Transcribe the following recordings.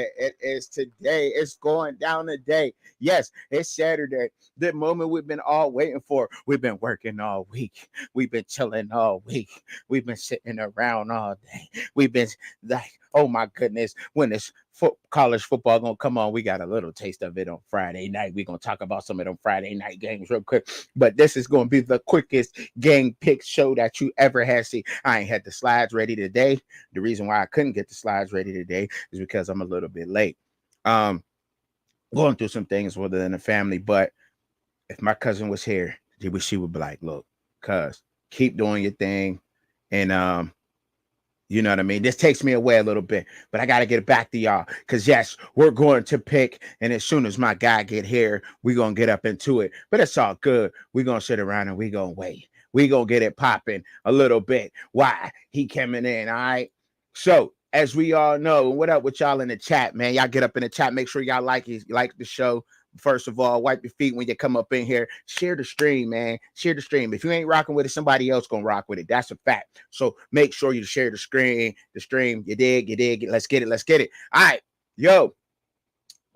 man. It is today. It's going down today. Yes, it's Saturday. The moment we've been all waiting for. We've been working all week. We've been chilling all week. We've been sitting around all day. We've been like, oh my goodness, when this college football gonna come on, we got a little taste of it on Friday night. We're gonna talk about some of them Friday night games real quick. But this is gonna be the quickest game pick show that you ever had seen. I ain't had the slides ready today. The reason why I couldn't get the slides ready today is because I'm a little bit late. Going through some things within the family, but if my cousin was here, she would be like, look, cuz keep doing your thing. And you know what I mean? This takes me away a little bit, but I got to get it back to y'all. Because, yes, we're going to pick. And as soon as my guy get here, we're going to get up into it. But it's all good. We're going to sit around and we're going to wait. We're going to get it popping a little bit. Why? He coming in, all right? So, as we all know, what up with y'all in the chat, man? Y'all get up in the chat. Make sure y'all like the show. First of all, wipe your feet when you come up in here. Share the stream, man. Share the stream. If you ain't rocking with it, somebody else gonna rock with it. That's a fact. So make sure you share the screen, the stream. You dig. Let's get it. All right, yo.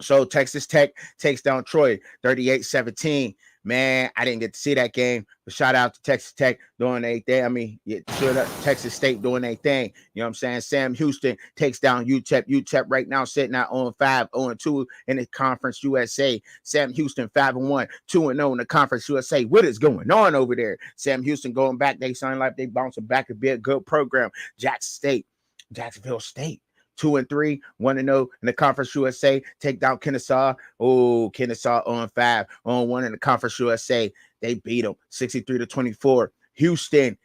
So Texas Tech takes down Troy 38-17. Man, I didn't get to see that game, but shout out to Texas Tech doing their thing. I mean, Texas State doing their thing. You know what I'm saying? Sam Houston takes down UTEP. UTEP right now sitting at 0-5, 0-2 in the Conference USA. Sam Houston 5-1, 2-0 in the Conference USA. What is going on over there? Sam Houston going back. They sound like they bouncing back to be a good program. Jacksonville State. 2-3, 1-0 in the Conference USA. Take down Kennesaw. Oh, Kennesaw 0-5, 0-1 in the Conference USA. They beat them 63-24. Houston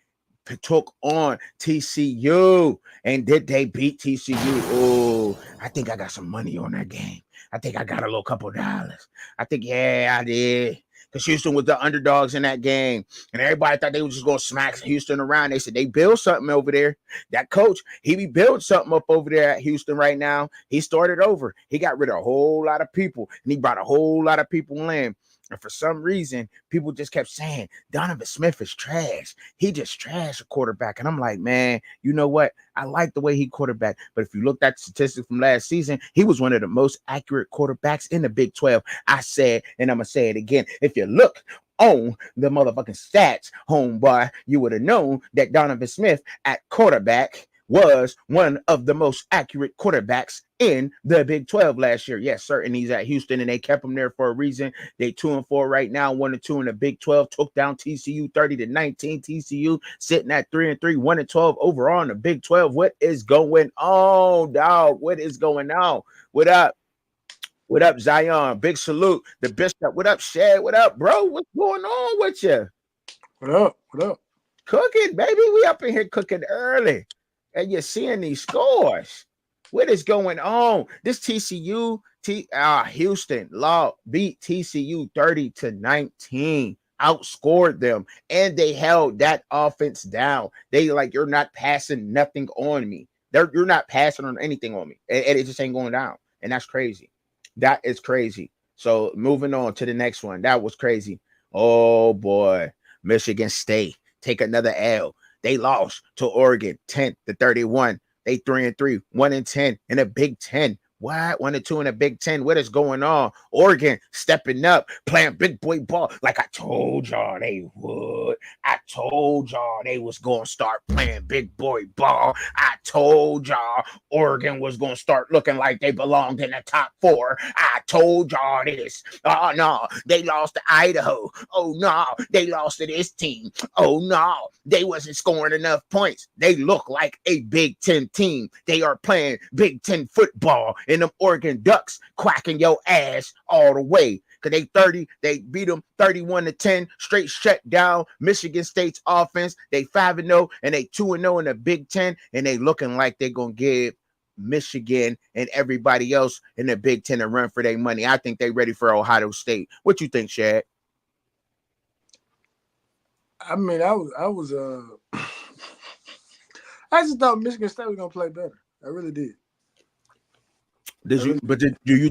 took on TCU. And did they beat TCU? Oh, I think I got some money on that game. I think I got a little couple dollars. I think, yeah, I did. Because Houston was the underdogs in that game. And everybody thought they were just going to smack Houston around. They said they built something over there. That coach, he be building something up over there at Houston right now. He started over. He got rid of a whole lot of people. And he brought a whole lot of people in. And for some reason, people just kept saying, Donovan Smith is trash. He just trash a quarterback. And I'm like, man, you know what? I like the way he quarterback. But if you looked at the statistics from last season, he was one of the most accurate quarterbacks in the Big 12. I said, and I'm going to say it again. If you look on the motherfucking stats, homeboy, you would have known that Donovan Smith at quarterback was one of the most accurate quarterbacks in the Big 12 last year. Yes, sir. And he's at Houston, and they kept him there for a reason. They 2-4 right now, 1-2 in the Big 12. Took down TCU 30-19. TCU sitting at 3-3, 1-12 overall in the Big 12. What is going on, dog? What is going on? What up? What up, Zion? Big salute. The Bishop. What up, Shad? What up, bro? What's going on with you? What up? What up? Cooking, baby. We up in here cooking early. And you're seeing these scores. What is going on? This TCU, Houston Law beat TCU 30-19, outscored them, and they held that offense down. They like, you're not passing nothing on me. You're not passing on anything on me, and it just ain't going down. And that's crazy. That is crazy. So moving on to the next one. That was crazy. Oh boy, Michigan State take another L. They lost to Oregon 10-31. They 3-3, 1-10 in a Big 10. What? 1-2 in a Big 10. What is going on? Oregon stepping up, playing big boy ball. Like I told y'all they would. I told y'all they was going to start playing big boy ball. I told y'all Oregon was going to start looking like they belonged in the top 4. I told y'all this. Oh, no. They lost to Idaho. Oh, no. They lost to this team. Oh, no. They wasn't scoring enough points. They look like a Big 10 team. They are playing Big 10 football. And them Oregon Ducks quacking your ass all the way. Because they beat them 31-10, straight shut down Michigan State's offense. They 5-0 and they 2-0 in the Big 10. And they looking like they're going to give Michigan and everybody else in the Big 10 a run for their money. I think they ready for Ohio State. What you think, Shad? I mean, I just thought Michigan State was going to play better. I really did. Do you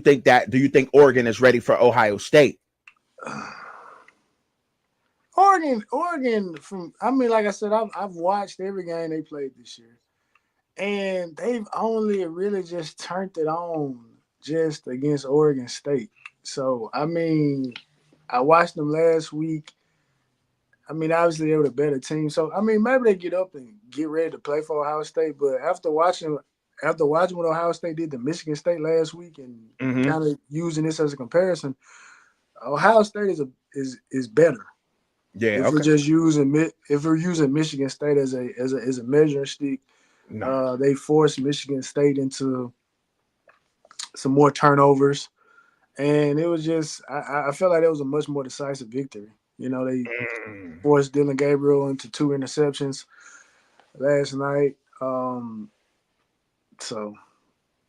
think Oregon is ready for Ohio State? Oregon like I said, I've watched every game they played this year. And they've only really just turned it on just against Oregon State. So I mean, I watched them last week. I mean, obviously they were the better team. So I mean, maybe they get up and get ready to play for Ohio State. But after watching what Ohio State did to Michigan State last week and Mm-hmm. kind of using this as a comparison, Ohio State is better. Yeah. If we're Okay. just using if we're using Michigan State as a measuring stick, No. they forced Michigan State into some more turnovers, and it was just I felt like it was a much more decisive victory. They Mm. forced Dylan Gabriel into two interceptions last night. So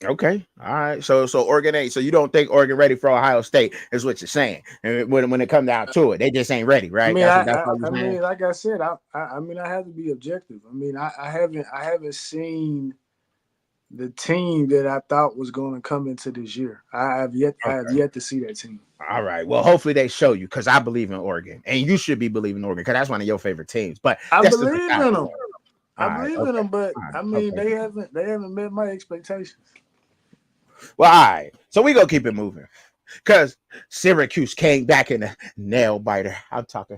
Okay. All right. So Oregon ain't. So you don't think Oregon ready for Ohio State is what you're saying? And when it comes down to it, they just ain't ready, I right? mean, That's what I you're saying. mean, like I said, I mean, I have to be objective. I mean, I haven't seen the team that I thought was going to come into this year. I have yet to see that team. All right. Well, hopefully they show you because I believe in Oregon, and you should be believing in Oregon because that's one of your favorite teams. But I that's just believe beside in the them. point. I All right. believe in Okay. them, but All right. I mean, Okay. they haven't met my expectations. Well, all right. So we gonna keep it moving because Syracuse came back in a nail biter. I'm talking.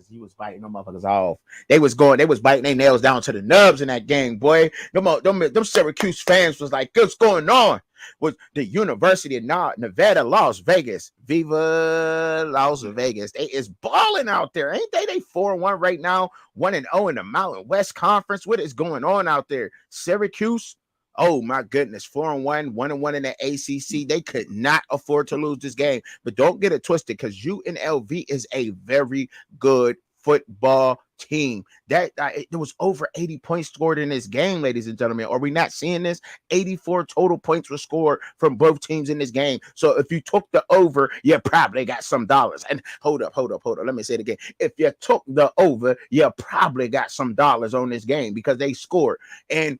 He was biting them motherfuckers off. They was biting their nails down to the nubs in that game, boy. Them Syracuse fans was like, "What's going on?" With the University of Nevada, Las Vegas, Viva Las Vegas. They is balling out there, ain't they? They 4-1 right now, 1-0 in the Mountain West Conference. What is going on out there? Syracuse. Oh my goodness, 4-1, 1-1 in the ACC. They could not afford to lose this game. But don't get it twisted, because UNLV is a very good football team. There was over 80 points scored in this game, ladies and gentlemen. Are we not seeing this? 84 total points were scored from both teams in this game. So if you took the over, you probably got some dollars. And hold up. Let me say it again. If you took the over, you probably got some dollars on this game because they scored. And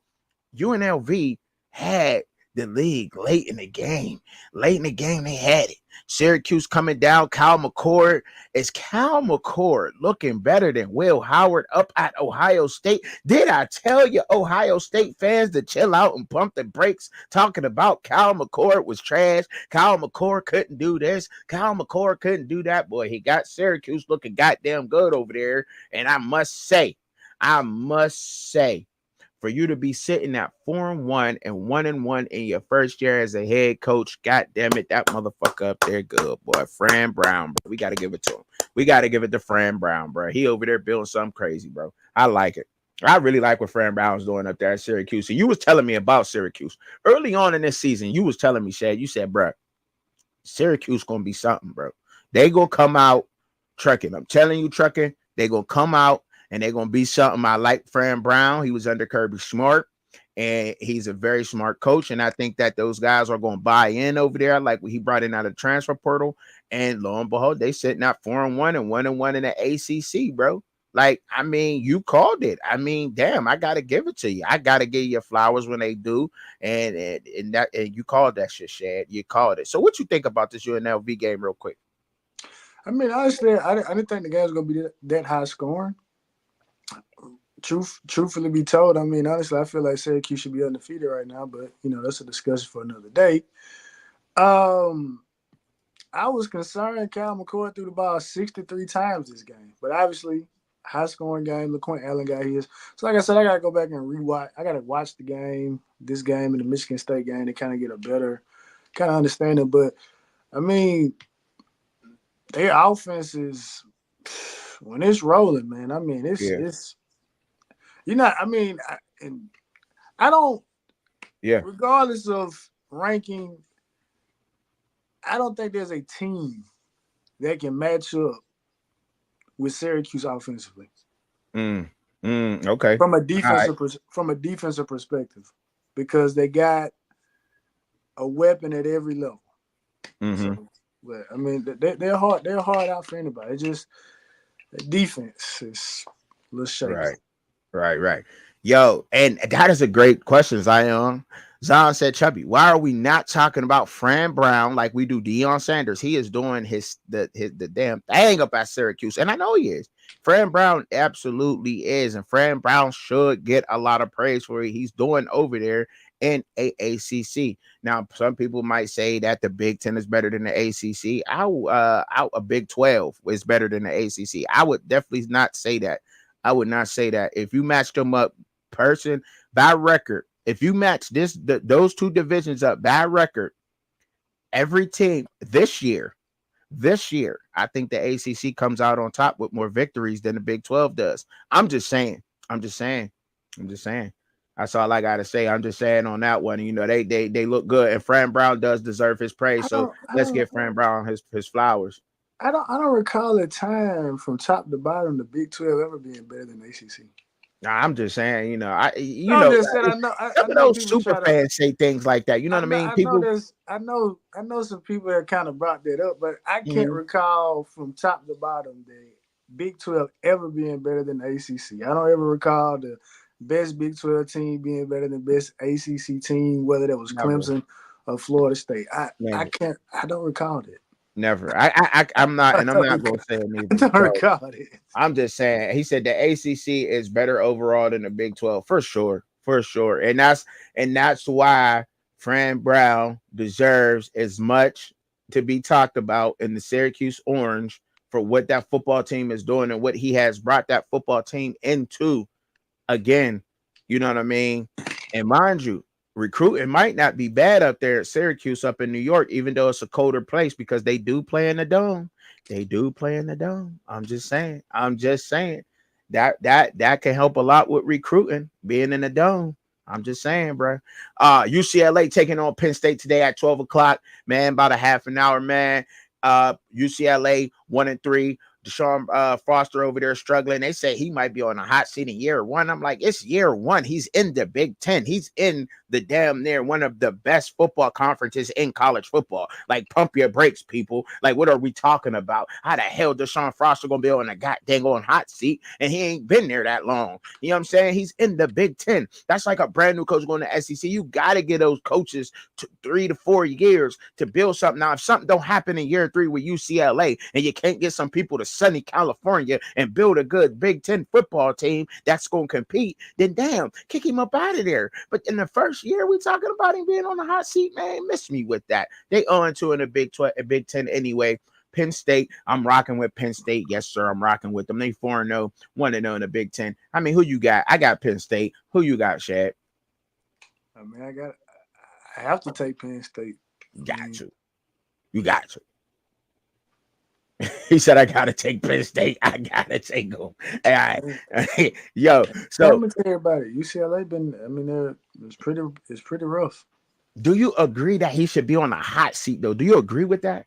UNLV had the league late in the game. Late in the game, they had it. Syracuse coming down. Cal McCord. Is Cal McCord looking better than Will Howard up at Ohio State? Did I tell you, Ohio State fans, to chill out and pump the brakes talking about Cal McCord was trash? Cal McCord couldn't do this. Cal McCord couldn't do that. Boy, he got Syracuse looking goddamn good over there. And I must say, for you to be sitting at 4-1 and 1-1 in your first year as a head coach, god damn it, that motherfucker up there good, boy. Fran Brown, bro. We got to give it to him. We got to give it to Fran Brown, bro. He over there building something crazy, bro. I like it. I really like what Fran Brown's doing up there at Syracuse. So you was telling me about Syracuse early on in this season. You was telling me, Shad. You said, bro, Syracuse gonna be something, bro. They gonna come out trucking. I'm telling you, trucking. They gonna come out and they gonna be something. I like Fran Brown. He was under Kirby Smart, and he's a very smart coach. And I think that those guys are gonna buy in over there. I like what he brought in out of the transfer portal. And lo and behold, they sitting at 4-1 and 1-1 in the ACC, bro. Like, I mean, you called it. I mean, damn, I gotta give it to you. I gotta give you flowers when they do. And you called that shit, Shad. You called it. So what you think about this UNLV game, real quick? I mean, honestly, I didn't think the game was going to be that high scoring. Truthfully be told, I mean, honestly, I feel like Syracuse should be undefeated right now, but that's a discussion for another day. Um, I was concerned Cal McCord threw the ball 63 times this game, but obviously, high scoring game. LaQuint Allen got his. So, like I said, I got to go back and rewatch. I got to watch this game, and the Michigan State game to kind of get a better kind of understanding. But I mean, their offense is when it's rolling, man. I mean, Yeah, it's I mean, and I don't. yeah. Regardless of ranking, I don't think there's a team that can match up with Syracuse offensively Okay. from a All right. defensive perspective, because they got a weapon at every level. Mm-hmm. So, but I mean, they're hard. They're hard out for anybody. It's just the defense is a little shaky. Right. Right. Yo, and that is a great question, Zion. Zion said, Chubby, why are we not talking about Fran Brown like we do Deion Sanders? He is doing the damn thing up at Syracuse, and I know he is. Fran Brown absolutely is, and Fran Brown should get a lot of praise for what he's doing over there in AACC. Now, some people might say that the Big Ten is better than the ACC. A Big 12 is better than the ACC. I would definitely not say that. I would not say that. If you match them up, person by record, if you match those two divisions up by record, every team this year, I think the ACC comes out on top with more victories than the Big 12 does. I'm just saying. I'm just saying. I'm just saying. That's all I gotta say. I'm just saying on that one. You know, they look good, and Fran Brown does deserve his praise. I So don't, I let's don't, give Fran Brown his flowers. I don't recall a time from top to bottom the Big 12 ever being better than the ACC. Nah, I'm just saying. No, I'm just saying. Some I of know those people super try to. fans say things like that. You know what I mean? I know People. there's I know some people have kind of brought that up, but I can't Mhm. recall from top to bottom the Big 12 ever being better than the ACC. I don't ever recall the best Big 12 team being better than best ACC team, whether that was Never, Clemson or Florida State. never, I don't recall that. never. I'm not, I and I'm don't not recall, gonna say it I neither. don't So recall that. I'm just saying. He said the ACC is better overall than the Big 12 for sure, and that's why Fran Brown deserves as much to be talked about in the Syracuse Orange for what that football team is doing and what he has brought that football team into again. You know what I mean? And mind you, recruiting might not be bad up there at Syracuse up in New York, even though it's a colder place because they do play in the dome. They do play in the dome. I'm just saying. I'm just saying that can help a lot with recruiting, being in the dome. I'm just saying, bro. UCLA taking on Penn State today at 12 o'clock, man. About a half an hour, man. UCLA 1-3. Deshaun Foster over there struggling. They say he might be on a hot seat in year one. I'm like, it's year one. He's in the Big Ten. He's in the damn near one of the best football conferences in college football. Like, pump your brakes, people. Like, what are we talking about? How the hell Deshaun Foster gonna be on a goddamn on hot seat and he ain't been there that long? You know what I'm saying? He's in the Big Ten. That's like a brand new coach going to SEC. You gotta get those coaches to 3 to 4 years to build something. Now, if something don't happen in year three with UCLA and you can't get some people to sunny California and build a good Big Ten football team that's going to compete, then damn, kick him up out of there. But in the first year, we talking about him being on the hot seat, man. Miss me with that. They on to in the Big 12, Big Ten anyway. Penn State, I'm rocking with Penn State. Yes, sir, I'm rocking with them. They 4-0, 1-0 in the Big Ten. I mean, who you got? I got Penn State. Who you got, Shad? I mean, I have to take Penn State. I Got mean, you. You got you. He said, I gotta take Penn State. I gotta take them. All right. Yo, so I'm tell everybody, UCLA been. I mean, it's pretty rough. do you agree that he should be on the hot seat though? Do you agree with that?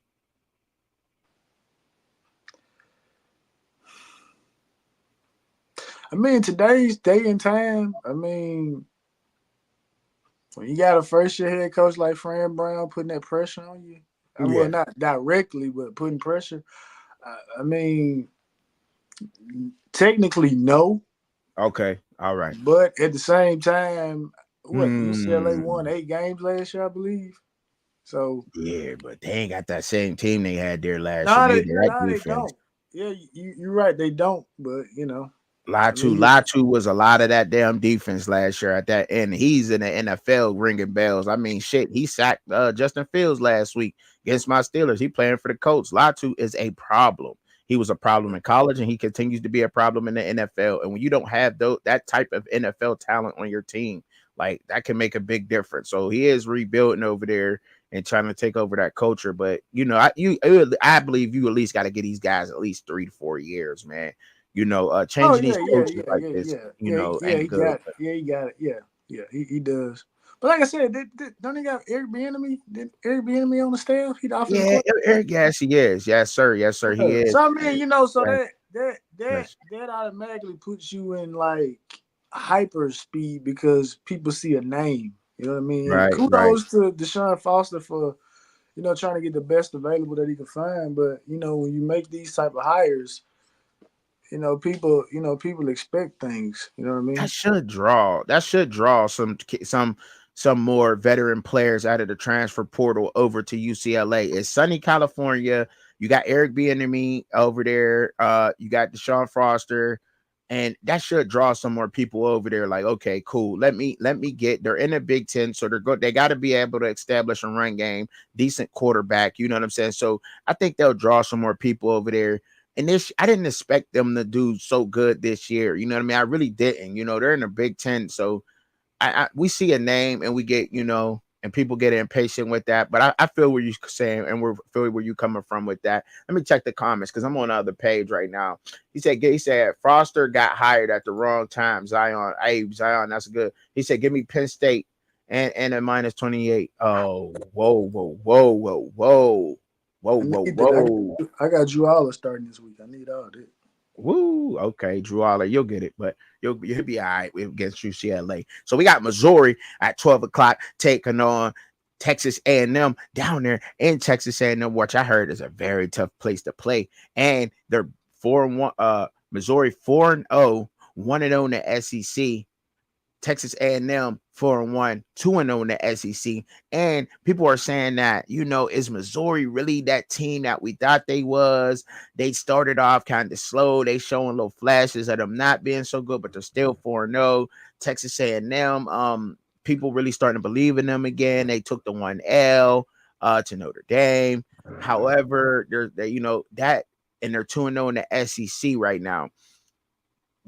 I mean, today's day and time. I mean, when you got a first year head coach like Fran Brown putting that pressure on you, well, Yeah. not directly, but putting pressure. I mean, technically no, Okay. All right. but at the same time, what UCLA won Hmm. 8 games last year, I believe. So Yeah, but they ain't got that same team they had there last year. no, Neither that they defense. don't. Yeah, you're right, they don't. But I mean, Latu was a lot of that damn defense last year at that end. He's in the NFL ringing bells. I mean, shit, he sacked Justin Fields last week against my Steelers. He playing for the Colts. Latu is a problem. He was a problem in college, and he continues to be a problem in the NFL. And when you don't have that type of NFL talent on your team, like that can make a big difference. So he is rebuilding over there and trying to take over that culture. But I believe you at least got to get these guys at least 3 to 4 years, man. oh Changing these coaches like this, yeah, ain't he good. got it. Yeah, he got it. Yeah, he does. But like I said, don't he got Eric Bieniemy? Did Eric Bieniemy on the staff? He the offensive Yeah, coordinator. Eric, yes, he is. Yes, sir. Yes, sir. He is. So I mean, so Yes, yes. that automatically puts you in like hyper speed because people see a name. You know what I mean? And Right, right. kudos to Deshaun Foster for trying to get the best available that he can find. But when you make these type of hires, people expect things. You know what I That mean? should draw. That should draw some more veteran players out of the transfer portal over to UCLA. It's sunny California. You got Eric Bieniemy over there. You got Deshaun Foster. and that should draw some more people over there. Like, okay, cool. Let me get. They're in the Big Ten, so they're good. They got to be able to establish a run game, decent quarterback. You know what I'm saying? So I think they'll draw some more people over there. And this, I didn't expect them to do so good this year. You know what I mean? I really didn't. You know, they're in the Big Ten, so we see a name and we get, and people get impatient with that. But I feel where you're saying, and we're feel where you coming from with that. Let me check the comments because I'm on the other page right now. He said Foster got hired at the wrong time. Zion, that's good. He said, give me Penn State and a minus 28. Oh, whoa, whoa, whoa, whoa, whoa. Whoa, I whoa, need that. whoa. I got Drew Aller starting this week. I need all that. Woo. Okay, Drew Aller, you'll get it, but you'll be all right against UCLA. So we got Missouri at 12 o'clock taking on Texas A&M down there in Texas A&M, which I heard is a very tough place to play. And they're 4-1. Missouri 4-0, 1-0 in the SEC. Texas A&M 4-1, 2-0 in the SEC. And people are saying that, is Missouri really that team that we thought they was? They started off kind of slow. They showing little flashes of them not being so good, but they're still 4-0. Texas A&M, people really starting to believe in them again. They took the 1L to Notre Dame. However, that, and they're 2-0 in the SEC right now.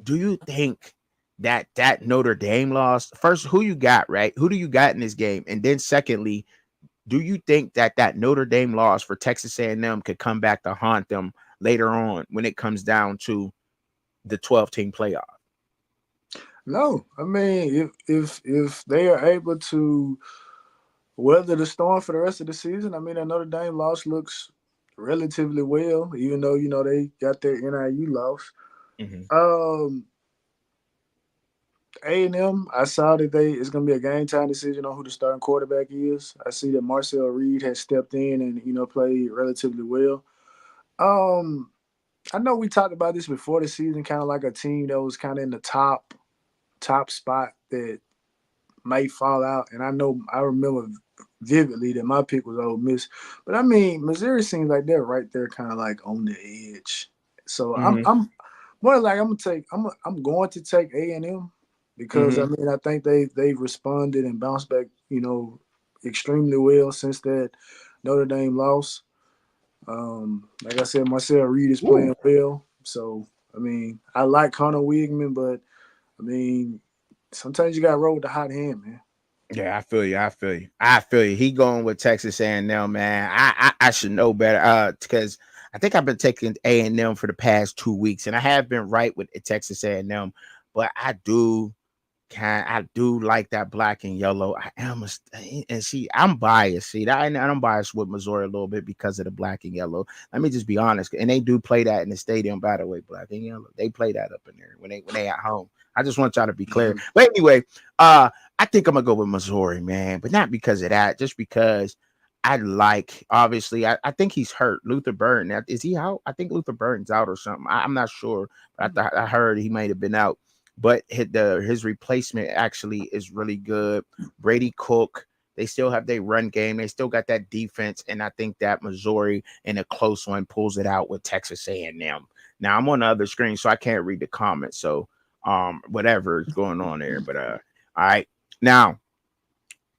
Do you think that Notre Dame loss, first, who you got, right? Who do you got in this game? And then secondly, do you think that Notre Dame loss for Texas A&M could come back to haunt them later on when it comes down to the 12-team playoff? No, I mean, if they are able to weather the storm for the rest of the season, I mean, that Notre Dame loss looks relatively well, even though they got their NIU loss. Mm-hmm. Um, A&M, I saw that it's going to be a game time decision on who the starting quarterback is. I see that Marcel Reed has stepped in and played relatively well. I know we talked about this before the season, kind of like a team that was kind of in the top spot that may fall out. And I remember vividly that my pick was Ole Miss, but I mean Missouri seems like they're right there, kind of like on the edge. So Mm-hmm. I'm more like I'm going to take A&M because I Mm-hmm. mean I think they've responded and bounced back extremely well since that Notre Dame loss. Like I said, Marcel Reed is Woo. playing well, so I mean I like Connor Wigman, but I mean sometimes you got to roll with the hot hand, man. Yeah, I feel you. I feel you. I feel you. He going with Texas A&M, man. I should know better. Because I think I've been taking A&M for the past 2 weeks, and I have been right with Texas A&M, but I do like that black and yellow. And see, I'm biased. See, I'm biased with Missouri a little bit because of the black and yellow. Let me just be honest, and they do play that in the stadium. By the way, black and yellow, they play that up in there when they at home. I just want y'all to be clear. But anyway, I think I'm gonna go with Missouri, man, but not because of that, just because I like. Obviously, I think he's hurt. Luther Burden, is he out? I think Luther Burden's out or something. I'm not sure, but I heard he might have been out, but his replacement actually is really good. Brady Cook. They still have their run game. They still got that defense, and I think that Missouri in a close one pulls it out with Texas A&M. Now I'm on the other screen, so I can't read the comments. So whatever is going on there, but all right. Now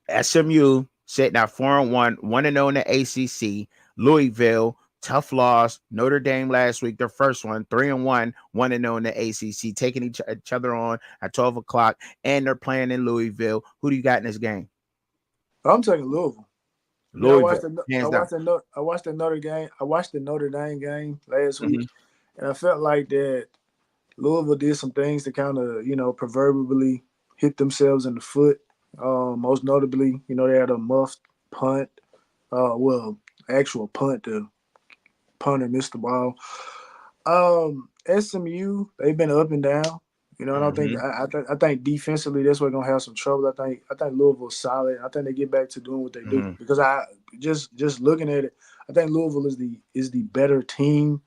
SMU sitting at 4-1, 1-0 in the ACC. Louisville, tough loss. Notre Dame last week, their first one, 3-1, 1-0 in the ACC, taking each other on at 12 o'clock, and they're playing in Louisville. Who do you got in this game? I'm taking Louisville. I mean, Louisville, hands down. I watched the Notre Dame game last Mm-hmm. week, and I felt like that Louisville did some things to kind of proverbially hit themselves in the foot. Most notably, they had a muffed punt. Actual punt. The punter missed the ball. SMU, they've been up and down. I don't think Mm-hmm. I think defensively that's where they're gonna have some trouble. I think Louisville's solid. I think they get back to doing what they do Mm-hmm. because I just looking at it, I think Louisville is the better team,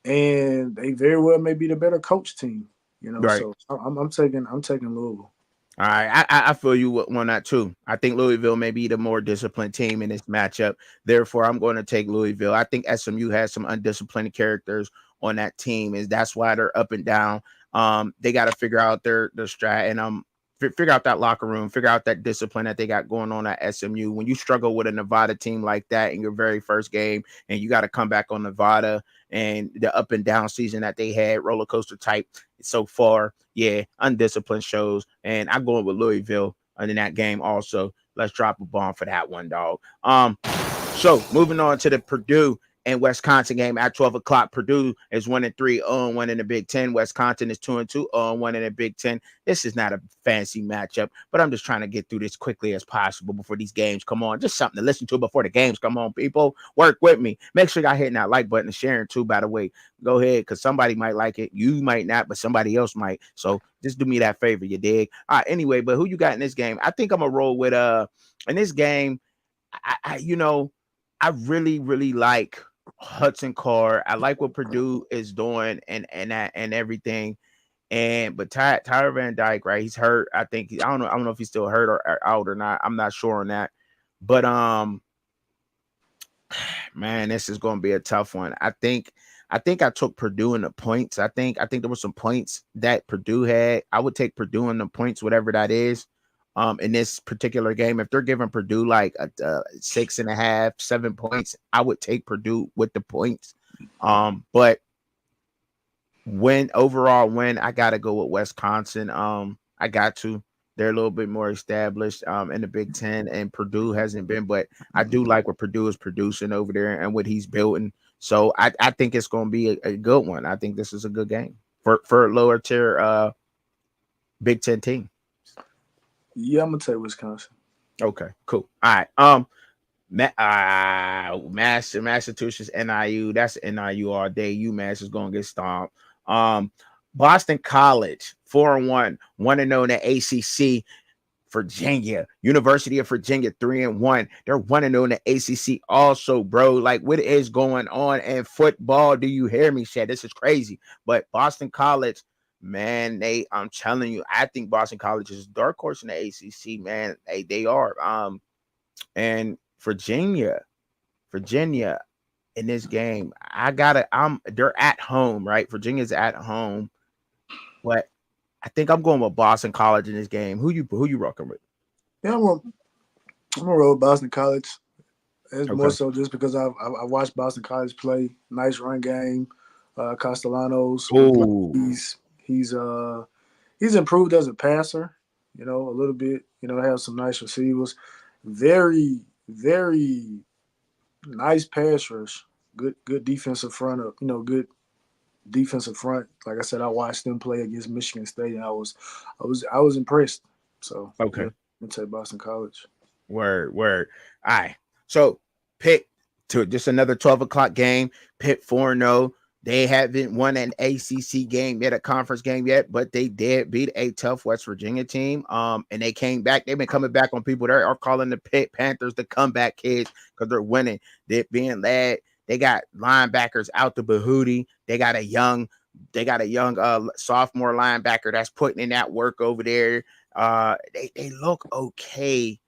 and they very well may be the better coach team. Right. So I'm taking Louisville. All right, I feel you on that too. I think Louisville may be the more disciplined team in this matchup. Therefore, I'm going to take Louisville. I think SMU has some undisciplined characters on that team, and that's why they're up and down. They got to figure out their strat and figure out that locker room, figure out that discipline that they got going on at SMU. When you struggle with a Nevada team like that in your very first game, and you got to come back on Nevada and the up and down season that they had, roller coaster type so far, yeah, undisciplined shows. And I'm going with Louisville in that game also. Let's drop a bomb for that one, dog. So moving on to the Purdue and Wisconsin game at 12 o'clock. Purdue is 1-3, 0-1 in the Big Ten. Wisconsin is 2-2, 0-1 in the Big Ten. This is not a fancy matchup, but I'm just trying to get through this quickly as possible before these games come on. Just something to listen to before the games come on, people. Work with me. Make sure y'all hitting that like button and sharing too, by the way. Go ahead, because somebody might like it. You might not, but somebody else might. So just do me that favor, you dig? All right, anyway, but who you got in this game? I think I'm going to roll with, in this game, I really, really like Hudson Card. I like what Purdue is doing and everything. But Tyler Van Dyke, right? He's hurt. I don't know if he's still hurt or out or not. I'm not sure on that. But man, this is going to be a tough one. I took Purdue in the points. I think there were some points that Purdue had. I would take Purdue in the points, whatever that is. In this particular game, if they're giving Purdue like a 6.5, 7 points, I would take Purdue with the points. But when I gotta go with Wisconsin. I got to. They're a little bit more established in the Big Ten, and Purdue hasn't been. But I do like what Purdue is producing over there and what he's building. So I think it's going to be a good one. I think this is a good game for a lower tier Big Ten team. Yeah, I'm gonna take Wisconsin. Okay, cool. All right. Massachusetts, NIU. That's NIU all day. UMass is gonna get stomped. Boston College, 4-1, 1-0 in the ACC. Virginia, University of Virginia, 3-1. They're 1-0 in the ACC also, bro. Like, what is going on in football? Do you hear me, Shad? This is crazy. But Boston College, man, I'm telling you, I think Boston College is dark horse in the ACC, man. They are. And Virginia in this game, they're at home, right? Virginia's at home, but I think I'm going with Boston College in this game. Who you rocking with? Yeah, I'm gonna roll with Boston College. It's more Okay. so just because I watched Boston College play. Nice run game. Castellanos, Oh, he's improved as a passer. A little bit. Has some nice receivers. Very very nice pass rush. Good defensive front. Good defensive front. Like I said, I watched them play against Michigan State, and I was impressed. So yeah, okay. I'm gonna take Boston College. Word. All right. So Pitt to just another 12 o'clock game. Pitt 4-0. They haven't won an ACC game yet, a conference game yet, but they did beat a tough West Virginia team. And they came back. They've been coming back on people. They are calling the Pitt Panthers the comeback kids because they're winning. They're being led. They got linebackers out the Behootie. They got a young sophomore linebacker that's putting in that work over there. They look okay,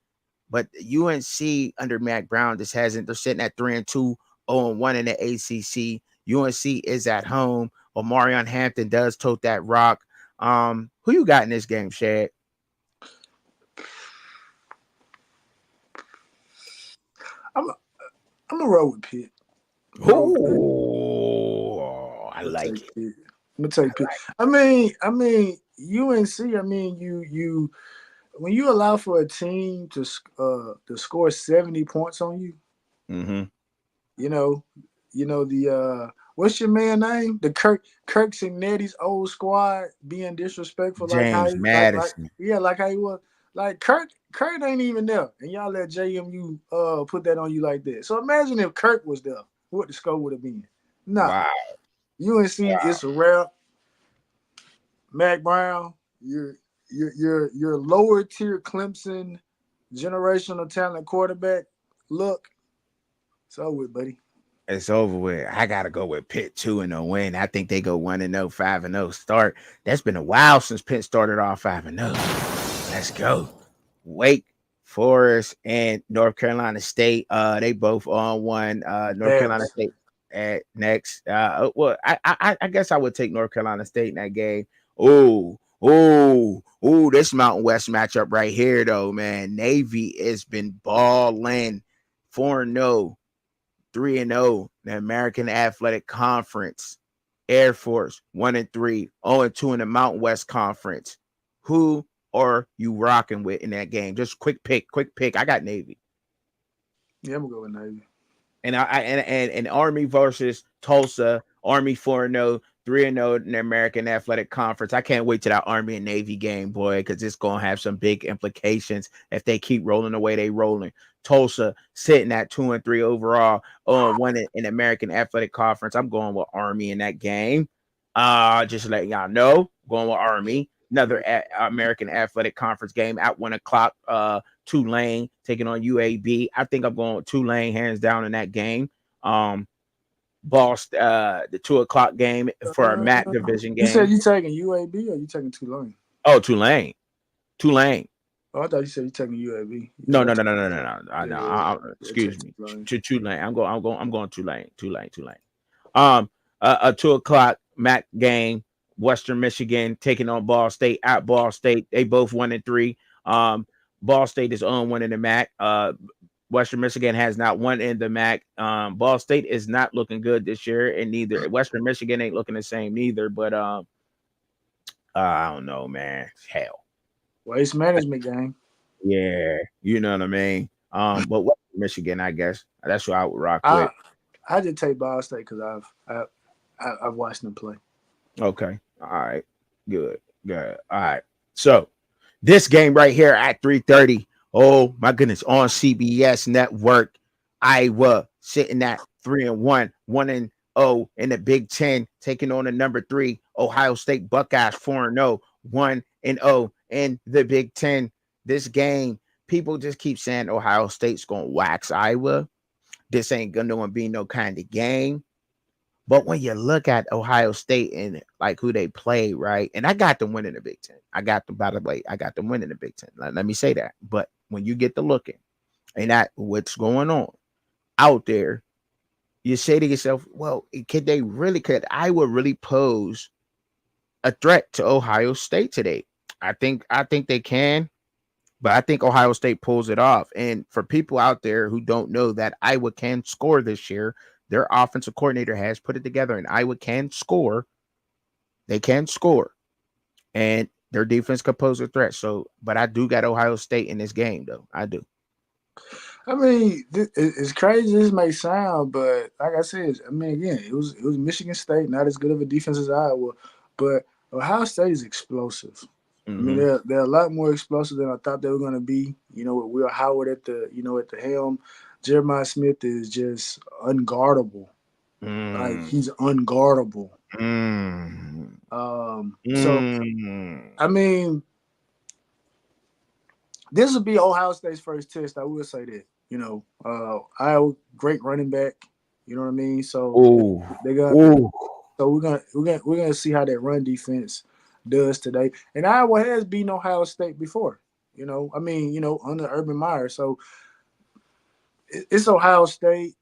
but UNC under Mac Brown just hasn't. They're sitting at 3-2, 0-1 in the ACC. UNC is at home. Omarion Hampton does tote that rock. Who you got in this game, Shad? I'm I'm gonna roll with Pitt. Oh, I I'm gonna like take it. Pitt. I'm gonna take Pitt. I mean UNC. I mean you when you allow for a team to score 70 points on you, Mm-hmm. you know, the what's your man name? The Kirk Signetti's old squad being disrespectful, like how James Madison. like how he was. Like Kirk ain't even there, and y'all let JMU put that on you like that. So imagine if Kirk was there, what the score would have been. Nah, Wow. UNC is a rap. Mac Brown, your lower tier Clemson generational talent quarterback. Look, it's over with, buddy. It's over with. I gotta go with Pitt 2-0 win. I think they go 1-0, 5-0 start. That's been a while since Pitt started off 5-0. Let's go. Wake Forest and North Carolina State. They both on one. North Carolina Embarrassed. State at next. Well, I guess I would take North Carolina State in that game Oh, this Mountain West matchup right here, though, man. Navy has been balling 4-0, 3-0. The American Athletic Conference. Air Force 1-3, 0-2 in the Mountain West Conference. Who are you rocking with in that game? Just quick pick, quick pick. I got Navy. Yeah, I'm gonna go with Navy. And Army versus Tulsa. Army 4-0, 3-0 in the American Athletic Conference. I can't wait to that Army and Navy game, boy, because it's gonna have some big implications if they keep rolling the way they rolling. Tulsa sitting at 2-3 overall, one in the American Athletic Conference. I'm going with Army in that game. Just letting y'all know, going with Army. Another American Athletic Conference game at 1 o'clock. Tulane taking on UAB. I think I'm going with Tulane hands down in that game. The 2 o'clock game for our MAC division You said game. you taking UAB or you taking Tulane? Oh, Tulane. Tulane. Oh, I thought you said you taking UAB. No, no, no, no, no, no, no. I Yeah, know. yeah, yeah. Excuse Take me. Tulane. Tulane. I'm going Tulane. Tulane. Um, a 2 o'clock MAC game. Western Michigan taking on Ball State at Ball State. They both 1-3. Ball State is on one in the MAC. Western Michigan has not won in the MAC. Ball State is not looking good this year, and neither Western Michigan ain't looking the same neither. But I don't know, man. Hell, Waste management game. yeah, you know what I mean. But Western Michigan, I guess that's what I would rock I with. I just take Ball State because I've watched them play. Okay, all right, good. All right, so this game right here at 3:30. Oh my goodness, on CBS Network. Iowa sitting at 3-1, 1-0 in the Big Ten, taking on the number 3 Ohio State Buckeyes 4-0, 1-0 in the Big Ten. This game, people just keep saying Ohio State's gonna wax Iowa. This ain't gonna be no kind of game. But when you look at Ohio State and like who they play, right? And I got them winning the Big Ten. I got them, by the way, I got them winning the Big Ten. Let me say that. But when you get to looking and at what's going on out there, you say to yourself, well, could Iowa really pose a threat to Ohio State today? I think they can, but I think Ohio State pulls it off. And for people out there who don't know that Iowa can score this year, their offensive coordinator has put it together, and Iowa can score. They can score, and their defense can pose a threat. So, but I do got Ohio State in this game, though. I do. I mean, it's crazy as this may sound, but like I said, I mean, again, it was Michigan State, not as good of a defense as Iowa, but Ohio State is explosive. I mean, Mm-hmm. they're a lot more explosive than I thought they were going to be. You know, with Will Howard at the helm, Jeremiah Smith is just unguardable. Like Mm. he's unguardable. Mm. So Mm. I mean, this will be Ohio State's first test. I will say that. You know, Iowa great running back. You know what I mean. So Ooh. they're gonna have to. Ooh. So we're gonna see how that run defense does today. And Iowa has beaten Ohio State before. You know, I mean, under Urban Meyer. So it's Ohio State.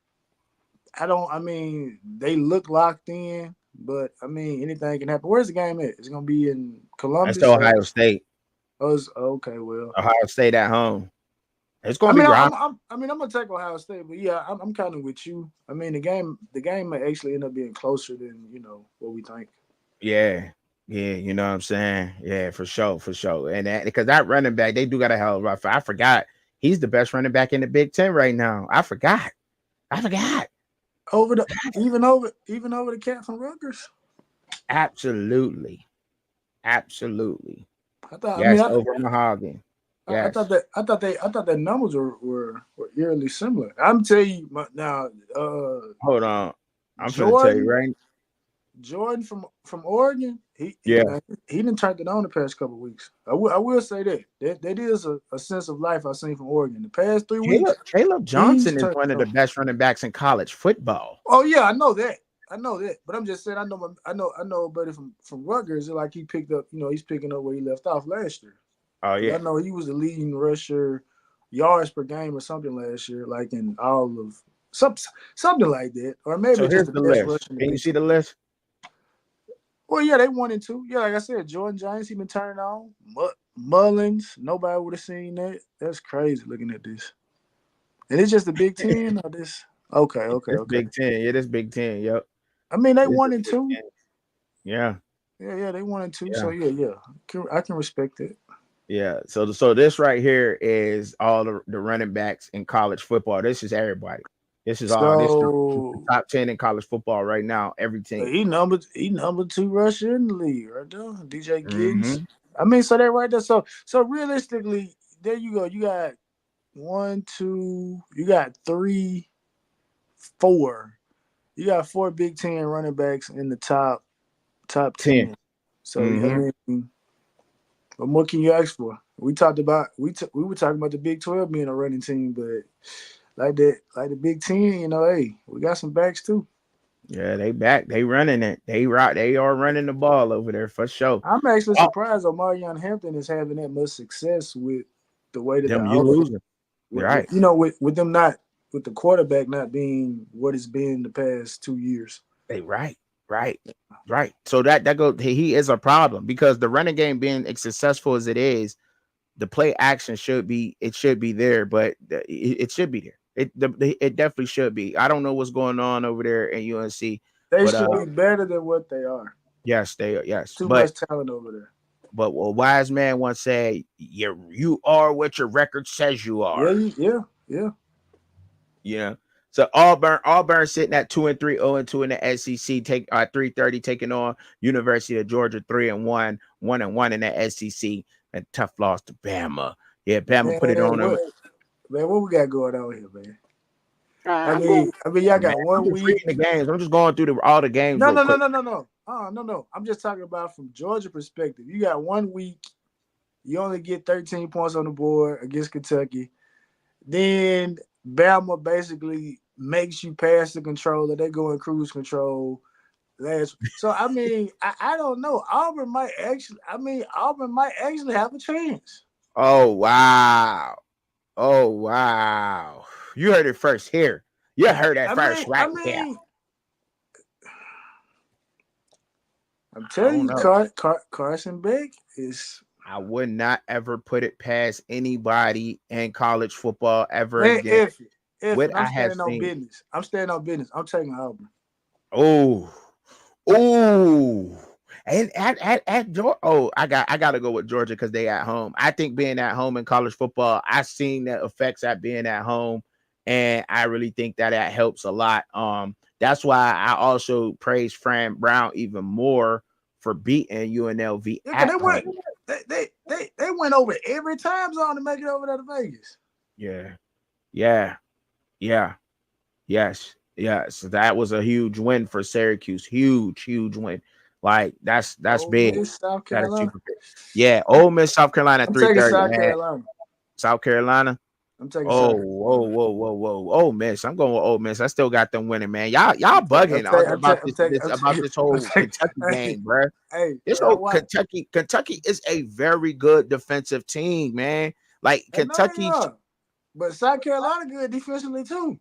I mean, they look locked in, but I mean, anything can happen. Where's the game at? It's gonna be in That's Columbus. Ohio State. Okay. Well, Ohio State at home. It's I gonna be mean, rock. I'm gonna take Ohio State, but yeah, I'm kind of with you. I mean, the game may actually end up being closer than what we think. Yeah. Yeah, you know what I'm saying? Yeah, for sure, for sure. And that because that running back, they do got a hell of a rough. I forgot. He's the best running back in the Big Ten right now. I forgot. I forgot. Over the even over the cat from Rutgers. Absolutely. Absolutely. I thought. I mean, Yes, over Mahogany. I Yes. thought that numbers were eerily similar. I'm telling you now. Hold on. I'm finna tell you Jordan right. Jordan from Oregon. He Yeah. now, he didn't turn it on the past couple of weeks. I will say that is a sense of life I've seen from Oregon the past 3 weeks. Caleb He's Johnson is turned one it of the on. best running backs in college football. Oh yeah, I know that. But I'm just saying I know a buddy from Rutgers. Like he picked up, he's picking up where he left off last year. Oh Because I yeah. know he was the leading rusher, yards per game or something last year, like in all of something like that, or So maybe just here's the the best list. rusher in the Can you Big see 12. the list? Well, yeah, they 1-2. Yeah, like I said, Jordan James, he been turning on. Mullins, nobody would have seen that. That's crazy looking at this. And it's just the Big Ten or this? Okay, okay, It's okay. Big Ten. Yeah, this Big Ten. Yep. I mean, they This one is and Big two. Ten. Yeah. Yeah, yeah, they 1-2. So Yeah. yeah, yeah, I can respect it. Yeah. So this right here is all the running backs in college football. This is everybody. This is all this is the So top 10 in college football right now. Every team. he number 2 rusher in the league right there. DJ Giddens. Mm-hmm. I mean, so that right there. So realistically, there you go. You got 1, 2. You got 3, 4. You got 4 Big Ten running backs in the top 10. 10. So Mm-hmm. I mean, what more can you ask for? We talked about we were talking about the Big 12 being a running team, but like the Big 10, hey, we got some backs too. Yeah, they back. They running it. They are running the ball over there for sure. I'm actually Oh, surprised Omarion Hampton is having that much success with the way that the them you offense losing. with Right. with them not with the quarterback not being what it's been the past 2 years. They right. Right. Right. So that goes he is a problem because the running game being as successful as it is, the play action should be there, but it should be there. It definitely should be. I don't know what's going on over there in UNC, They but should be better than what they are. yes, they are. Yes, Too much talent over there. but a wise man once said, you are what your record says you Yeah, are." yeah, yeah. Yeah. So Auburn sitting at 2-3, 0-2 in the SEC. 330 taking on University of Georgia 3-1, 1-1 in the SEC. A tough loss to Bama. Yeah, Bama put it Man, on them. what we got going on here, man? I'm going, Y'all man. got I'm 1 just week. reading the games. I'm just going through all the games No, real no, no, quick. no, no, no. No. I'm just talking about from Georgia perspective. You got 1 week. You only get 13 points on the board against Kentucky. Then Bama basically makes you pass the controller. They go in cruise control. So I mean, I don't know. Auburn might actually have a chance. Oh wow. Oh wow. You heard it first here. You heard it I first mean, I right here. mean, I'm I telling don't you, know. Carson Beck is I would not ever put it past anybody in college football ever man. again. If What and I'm I have standing on seen. business. I'm standing on business. I'm taking Auburn. Oh, oh, and at Georgia. Oh, I gotta go with Georgia because they at home. I think being at home in college football, I've seen the effects at being at home, and I really think that helps a lot. That's why I also praise Fran Brown even more for beating UNLV Yeah, cause at they home. went they went over every time zone to make it over there to Vegas. Yeah, yeah, yeah. Yes. That was a huge win for Syracuse. Huge win. Like that's Ole big. Miss, South That is Carolina. super big. Yeah, Ole Miss, South Carolina, I'm taking 3:30, South man. Carolina. South Carolina. I'm taking Oh, South whoa. Ole Miss. I'm going with Ole Miss. I still got them winning, man. Y'all Carolina. bugging about this about this whole Kentucky Hey, game, bro. This I whole watch. Kentucky is a very good defensive team, man. Like I know they Kentucky. are, but South Carolina good defensively too.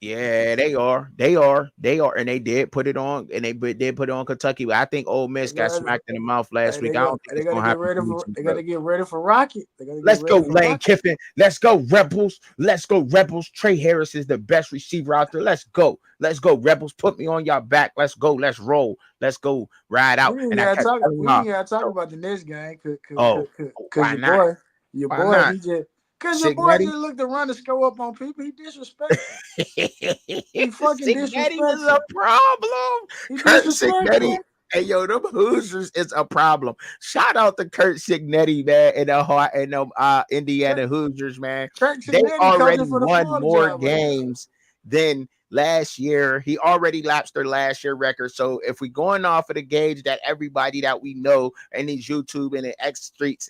Yeah, they are, and they did put it on, and did put it on Kentucky. But I think Ole They Miss got got, smacked in the mouth last hey, week. I don't think they it's got to gonna get happen ready too weeks for. in They a got row. to get ready for Rocket. They got to get Let's go, ready for Lane Rocket. Kiffin. Let's go, Rebels. Let's go, Rebels. Trey Harris is the best receiver out there. Let's go. Let's go, Rebels. Put me on your back. Let's go. Let's roll. Let's go ride out. We ain't And I gotta kept talk. telling We y'all, ain't gotta talk yo, about the next game, oh, cause why not? your Why boy, not? he just, cause your boy Signetti? just looked to run the score up on people. He disrespectful. He fucking Signetti is a disrespectful. problem. He Kurt Signetti. disrespectful. Hey yo, them Hoosiers is a problem. Shout out to Kurt Signetti, man, and the heart and them Kirk, Indiana Hoosiers, man. Kirk They Cincinnati coaching already for the won Florida more job right now. games than last year. He already lapsed their last year record. So if we're going off of the gauge that everybody that we know in these YouTube and the X streets,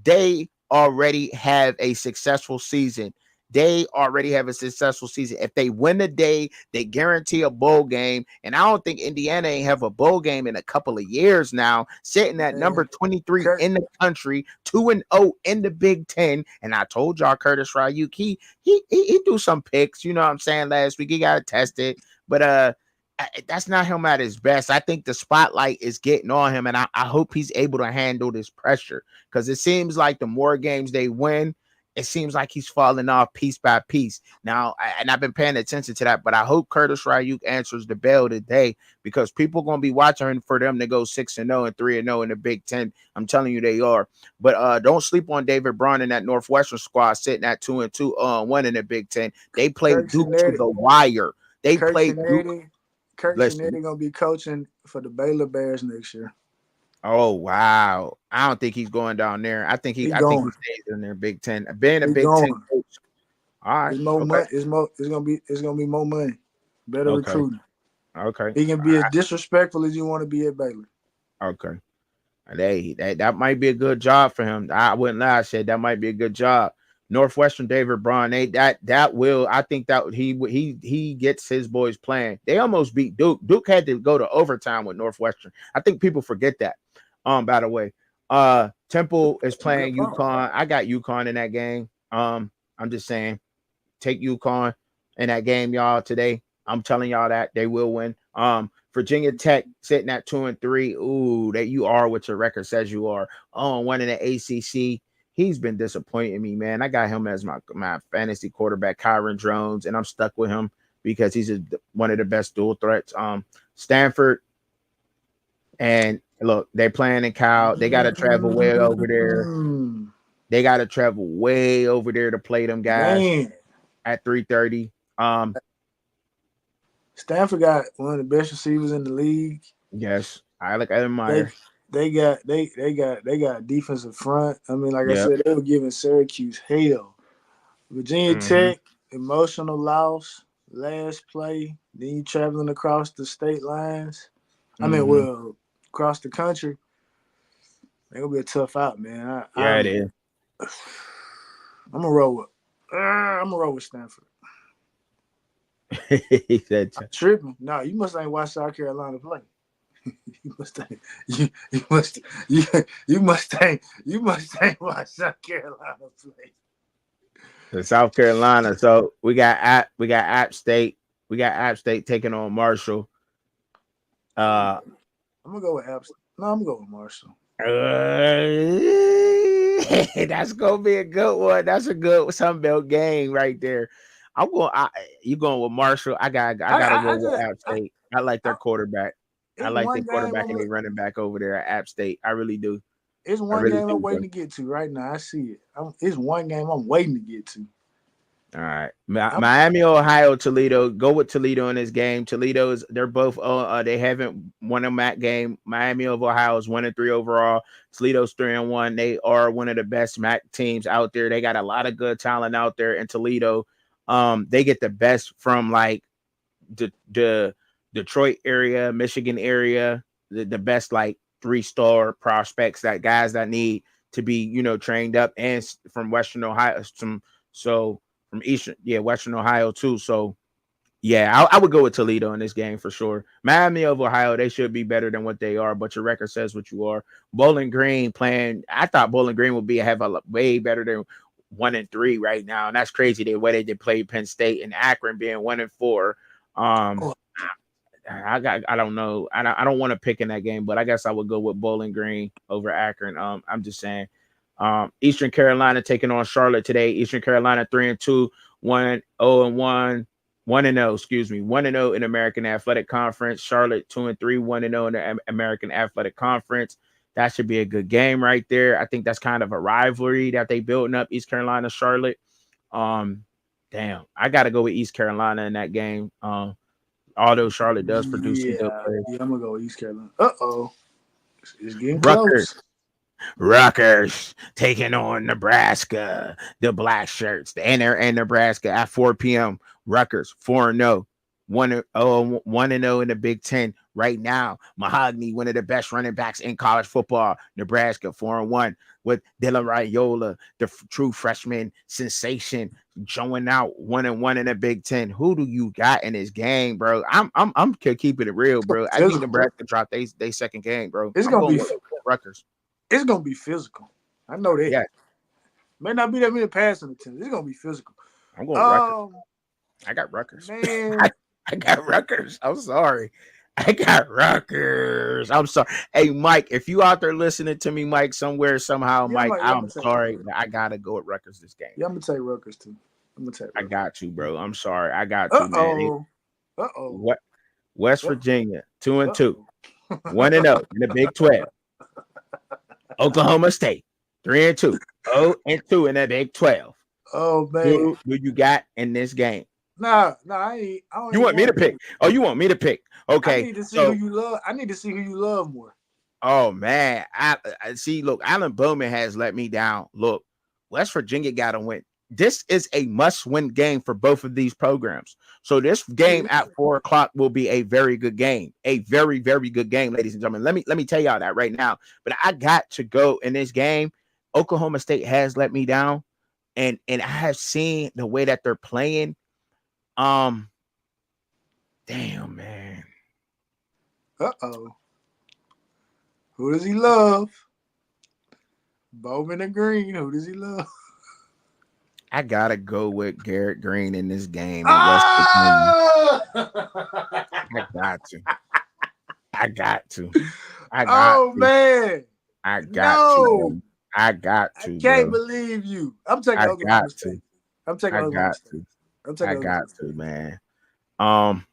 they already have a successful season. They already have a successful season. If they win the day, they guarantee a bowl game. And I don't think Indiana ain't have a bowl game in a couple of years now, sitting at number Man, 23 Kirk, in the country, 2-0 in the Big Ten. And I told y'all Curtis Ryuk, he do some picks, you know what I'm saying, last week. He got to test it. But that's not him at his best. I think the spotlight is getting on him, and I hope he's able to handle this pressure because it seems like the more games they win, it seems like he's falling off piece by piece. Now, and I've been paying attention to that, but I hope Curtis Ryuk answers the bell today because people going to be watching for them to go 6-0 and 3-0 in the Big Ten. I'm telling you, they are. But don't sleep on David Braun and that Northwestern squad sitting at 2-2 one in the Big Ten. They Kirk played Duke to Cinetti, the wire. They Kirk played Duke. Cinetti, Kirk Listen. Cinetti gonna be coaching for the Baylor Bears next year. Oh wow! I don't think he's going down there. I think he. He I think he going. stays in there. Big Ten. Being a He Big Ten going. coach. All right. It's more Okay. money. It's more. It's gonna be. It's gonna be more money. Better Okay. recruiting. Okay. He can be as disrespectful as you want to be at Baylor. Okay. That might be a good job for him. I wouldn't lie. I said that might be a good job. Northwestern David Braun. That will. I think that he gets his boys playing. They almost beat Duke. Duke had to go to overtime with Northwestern. I think people forget that. By the way, Temple is Good playing point. UConn. I got UConn in that game. I'm just saying, take UConn in that game, y'all. Today, I'm telling y'all that they will win. Virginia Tech sitting at 2-3. Ooh, that you are what your record says you are. Oh, one in the ACC. He's been disappointing me, man. I got him as my fantasy quarterback, Kyron Jones, and I'm stuck with him because he's one of the best dual threats. Stanford and look, they playing in Cal. They got to travel way over there. They got to travel way over there to play them guys Man, at 3:30. Stanford got one of the best receivers in the league. Yes, I They admire. they got defensive front. I mean, like I Yep. said, they were giving Syracuse hell. Virginia Mm-hmm. Tech, emotional loss, last play. Then you traveling across the state lines. I mean, Mm-hmm. well, across the country. They gonna be a tough out, man. Yeah, it is. I'm gonna roll with. I'm gonna roll with Stanford. He said, I'm tripping. No, you must ain't watch South Carolina play. You must ain't. You must ain't watch South Carolina play. to South Carolina. So we got App State. We got App State taking on Marshall. I'm, Uh, I'm gonna go with Abs. No, I'm gonna go with Marshall. that's gonna be a good one. That's a good Sunbelt game right there. I'm going. You going with Marshall? I I gotta I, go I with just App State. I like their I, quarterback. I it's like their one game quarterback I'm and they running back over there at App State. I really do. it's I one really game I'm do, bro. waiting to get to right now. I see it. It's one game I'm waiting to get to. All right, I'm Miami, Ohio, Toledo. Go with Toledo in this game. Toledo is they're both. They haven't won a MAC game. Miami of Ohio is 1-3 overall. Toledo's 3-1. They are one of the best MAC teams out there. They got a lot of good talent out there in Toledo. They get the best from like the Detroit area, Michigan area, the best like 3-star prospects that guys that need to be trained up and from Western Ohio, so from Eastern, yeah, Western Ohio too. So yeah, I would go with Toledo in this game for sure. Miami of Ohio, they should be better than what they are, but your record says what you are. Bowling Green playing, I thought Bowling Green would have a way better than 1-3 right now, and that's crazy the way they did play Penn State and Akron being 1-4. Um, oh, I don't know. I don't want to pick in that game, but I guess I would go with Bowling Green over Akron. I'm just saying. Eastern Carolina taking on Charlotte today. Eastern Carolina 3-2, 1-0-1, 1-0. Excuse me, 1-0 in American Athletic Conference. Charlotte 2-3, 1-0 in the American Athletic Conference. That should be a good game right there. I think that's kind of a rivalry that they building up. East Carolina, Charlotte. Um, damn, I got to go with East Carolina in that game. Although Charlotte does produce some good yeah, players. yeah. I'm gonna go East Carolina. Uh-oh, it's getting Rutgers, close. Rutgers taking on Nebraska, the black shirts, and they're in Nebraska at 4 p.m. Rutgers 4-0, 1-0 in the Big Ten right now. Mahogany, one of the best running backs in college football. Nebraska 4-1 with Dylan Raiola, the true freshman sensation, showing out 1-1 in the Big Ten. Who do you got in this game, bro? I'm keeping it real, bro. I think Physical. Nebraska dropped they second game, bro. It's I'm gonna going be. with Rutgers. It's gonna be physical. I know that. Yeah, May not be that many passing attempts. It's gonna be physical. I'm going Rutgers. Um, I got Rutgers. man, I got Rutgers. I'm sorry. I got Rutgers. I'm sorry. Hey, Mike, if you out there listening to me, Mike, somewhere, somehow, Mike, Yeah, I'm I'm gonna take sorry, Rutgers. but I gotta go with Rutgers this game. Yeah, I'm gonna take Rutgers too. I'm gonna take I Rutgers. got you, bro. I'm sorry. I got Uh you, man. oh. Uh oh. What West Uh Virginia, 2-2, oh. 1-0 in the Big 12. Oklahoma State, 3-2, 0-2 in the Big 12. Oh man. Who you got in this game? Nah, I ain't. I don't You even want me to want to. pick? Oh, you want me to pick? I Okay. need to see who So, you love. I need to see who you love more. oh man, I see. Look, Allen Bowman has let me down. Look, West Virginia got to win. This is a must-win game for both of these programs. So this game Yeah. at 4 o'clock will be a very good game, a very, very good game, ladies and gentlemen. Let me tell y'all that right now. But I got to go in this game. Oklahoma State has let me down, and I have seen the way that they're playing. Um, damn man, Uh oh. Who does he love? Bowman and Green. Who does he love? I gotta go with Garrett Green in this game in West Virginia. Oh! I got to. I got to. I got Oh to. man. I got to, No. bro. I got I to, can't bro. believe you. I'm taking I got Oklahoma to. State. I'm taking I Oklahoma got State. to. I'm taking I Oklahoma got State. to, man. Um,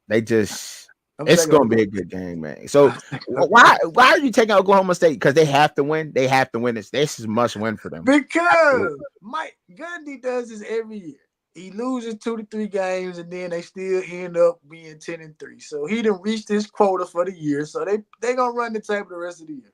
they just I'm it's taking gonna be Oklahoma a good game, man. So State. why are you taking Oklahoma State? Because they have to win. They have to win this. This is must win for them. Absolutely. Because Mike Gundy does this every year. He loses 2 to 3 games and then they still end up being 10-3. So he done reached his quota for the year. So they gonna run the table the rest of the year.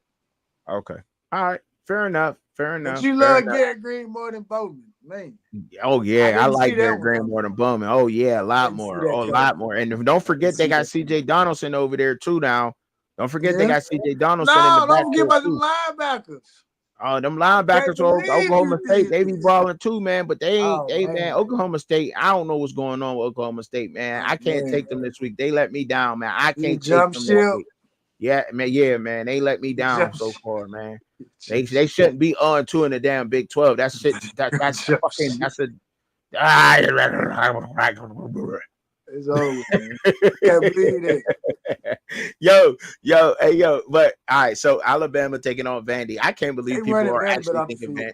Okay. All right. Fair enough. Fair But enough. you Fair love enough. Garrett Green more than Bowman, man. Oh I yeah, I didn't see like that Garrett one Graham coming. more than Bowman. Oh yeah, a I lot didn't see more. that Oh, a coming. lot more. And don't I didn't forget they see got that CJ coming. Donaldson over there too now. Don't forget they Yeah. got CJ Donaldson in the No, don't forget backfield about them too. linebackers. Oh, them I can't linebackers for believe you Oklahoma State, did they be this. balling too, man. But they ain't, Oh they man, man. Oklahoma State. I don't know what's going on with Oklahoma State, man. Oh I can't man. take them this week. They let me down, man. I You can't take jump them this ship. week. Yeah, man. They let me You down jump so ship. far, man. You jump They ship. shouldn't be on two in the damn Big 12. That's shit. That's Jump fucking ship. that's a It's over, man. I can't believe that. hey, yo. But all right, so Alabama taking on Vandy. I can't They believe people running are Vanderbilt actually off the thinking field. Vandy.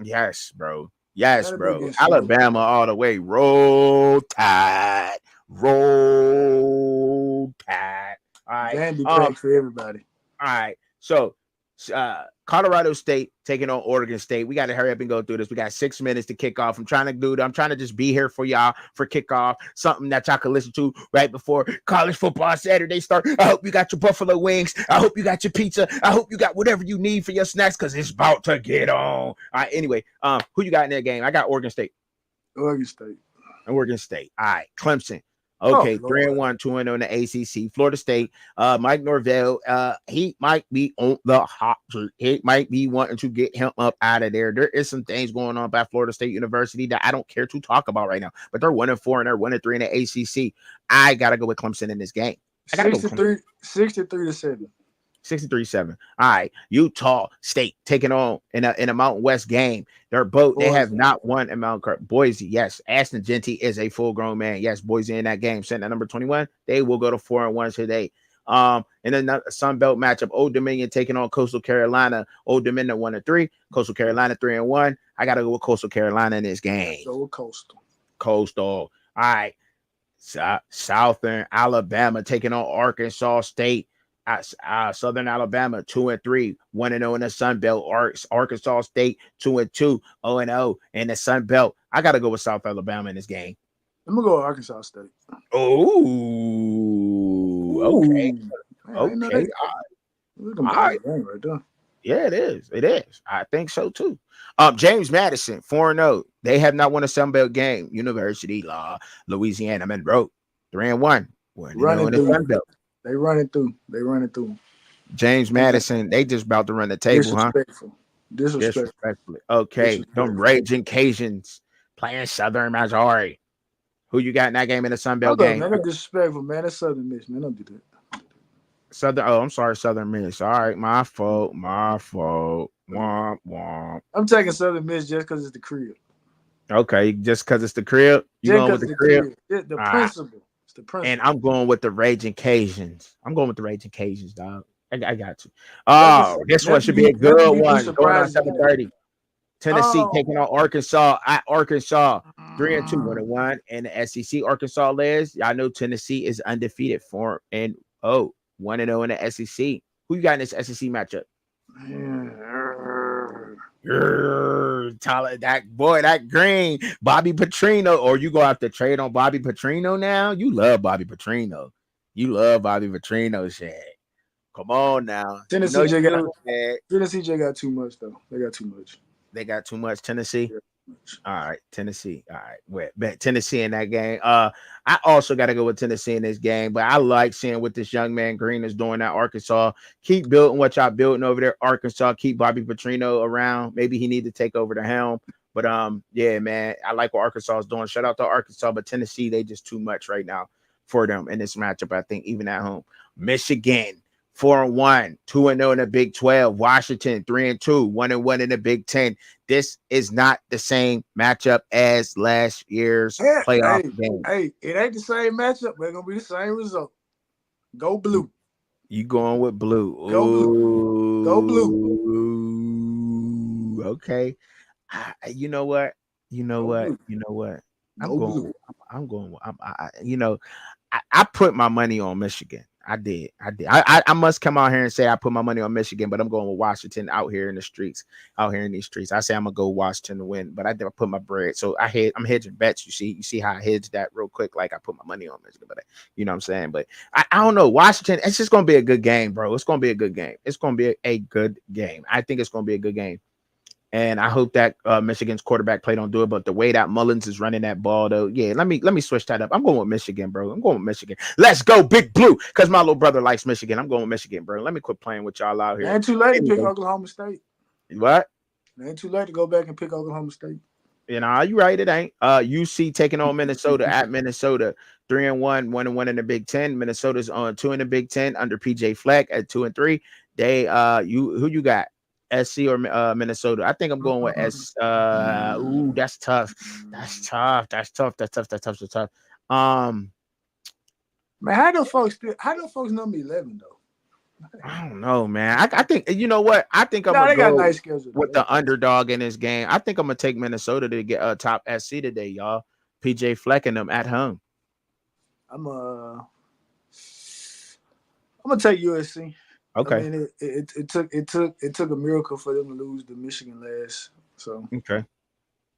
Yes, bro. Yes, Vanderbilt bro. getting smoked. Alabama all the way. Roll Tide. Roll Tide. All right. Vandy pack for everybody. All right. So, Colorado State taking on Oregon State. We got to hurry up and go through this. We got 6 minutes to kick off. I'm trying to do it. I'm trying to just be here for y'all for kickoff. Something that y'all can listen to right before college football Saturday start. I hope you got your buffalo wings. I hope you got your pizza. I hope you got whatever you need for your snacks because it's about to get on. All right. Anyway, who you got in that game? I got Oregon State. Oregon State. Oregon State. All right. Clemson. Oh Okay, Lord. 3-1, 2-0 in the ACC. Florida State, Mike Norvell, he might be on the hot seat. He might be wanting to get him up out of there. There is some things going on by Florida State University that I don't care to talk about right now. But they're 1-4 and they're 1-3 in the ACC. I gotta go with Clemson in this game. I gotta go with Clemson. 63 to 7. 63-7. All right. Utah State taking on in a Mountain West game. They have Boise. not won in Mount Boise. Yes. Ashton Genty is a full-grown man. Yes, Boise in that game. Sitting at number 21. They will go to 4-1 today. And then the Sun Belt matchup, Old Dominion taking on Coastal Carolina. Old Dominion 1-3. Coastal Carolina 3-1. I gotta go with Coastal Carolina in this game. Go with Coastal. Coastal. All right. Southern Alabama taking on Arkansas State. Southern Alabama 2-3, 1-0 in the Sun Belt. Arkansas State 2-2, 0-0 in the Sun Belt. I gotta go with South Alabama in this game. I'm gonna go with Arkansas State. Oh, okay, Ooh. Man, I know okay, that. Look at all my right. game right there. Yeah, it is. It is. I think so too. James Madison 4-0. They have not won a Sun Belt game. University Law, Louisiana Monroe 3-1, 1-0 in Running the through. Sun Belt. They running through. They running through. James Madison, they just about to run the table, huh? Disrespectful. Disrespectful. Disrespectfully. Okay. Them Disrespectful. Raging Cajuns playing Southern Missouri. Who you got in that game in the Sun Belt Hold up, game? man. That's disrespectful, man. That's Southern Miss, man. Don't do that. Southern. Oh, I'm sorry, Southern Miss. All right, my fault. My fault. Womp womp. I'm taking Southern Miss just because it's the crib. Okay, just because it's the crib, you Just going with because the it's the crib? crib. The All right. principal. It's the and principle. I'm going with the Raging Cajuns. I'm going with the Raging Cajuns, dog. I got to. Memphis, Oh, this one Memphis should be be a Memphis good be too one. Going on surprising to me. 7:30. Tennessee Um, taking on Arkansas at Arkansas. 3-2, one mm, and one. And the SEC Arkansas lives. Y'all know Tennessee is undefeated 4-0. 1-0 in the SEC. Who you got in this SEC matchup? mm, Tyler, that boy, that green, Bobby Petrino, or you go have to trade on Bobby Petrino now. You love Bobby Petrino. You love Bobby Petrino, Shad. Come on now. You know Tennessee you J got do, Shad. Tennessee J got too much though. They got too much. They got too much Tennessee. They got too much. All right, Tennessee. All right, wait, bet Tennessee in that game. I also got to go with Tennessee in this game, but I like seeing what this young man Green is doing at Arkansas. Keep building what y'all building over there, Arkansas. Keep Bobby Petrino around. Maybe he need to take over the helm. But yeah, man, I like what Arkansas is doing. Shout out to Arkansas, but Tennessee, they just too much right now for them in this matchup. I think even at home, Michigan. 4-1, 2-0 in the Big 12. Washington 3-2, 1-1 in the Big 10. This is not the same matchup as last year's Hey, playoff hey, game. hey, it ain't the same matchup, but it's gonna be the same result. Go You, blue. you going with blue. Go blue. Go blue. Ooh, okay. You know what? You know Go what? blue. You know what? I'm Go going. blue. I'm going. You know, I put my money on Michigan. I did. I did. I must come out here and say I put my money on Michigan, but I'm going with Washington out here in the streets, out here in these streets. I say I'm gonna go Washington to win, but I did put my bread. So I'm hedging bets. You see how I hedged that real quick. Like I put my money on Michigan, but you know what I'm saying. But I don't know Washington. It's just gonna be a good game, bro. It's gonna be a good game. It's gonna be a good game. I think it's gonna be a good game. And I hope that Michigan's quarterback play don't do it. But the way that Mullins is running that ball, though, yeah, let me switch that up. I'm going with Michigan, bro. I'm going with Michigan. Let's go, Big Blue, because my little brother likes Michigan. I'm going with Michigan, bro. Let me quit playing with y'all out It here. ain't too late to pick Anyway, Oklahoma State. what? It ain't too late to go back and pick Oklahoma State. You know, you right. It ain't. UC taking on Minnesota at Minnesota, 3-1, 1-1 in the Big Ten. Minnesota's on 2 in the Big Ten under PJ Fleck at 2-3. They you who you got? SC or Minnesota? I think I'm going with S. Ooh, that's tough. That's tough. That's tough. That's tough. That's tough. That's tough. Um, Man, how do folks number 11 though? I don't know, man. I think you know what? I think I'm No, gonna they got a go nice schedule though. with the underdog in this game. I think I'm gonna take Minnesota to get a top SC today, y'all. PJ Fleck and them at home. I'm uh I'm gonna take USC. I Okay. mean, it took a miracle for them to lose to Michigan last. So Okay.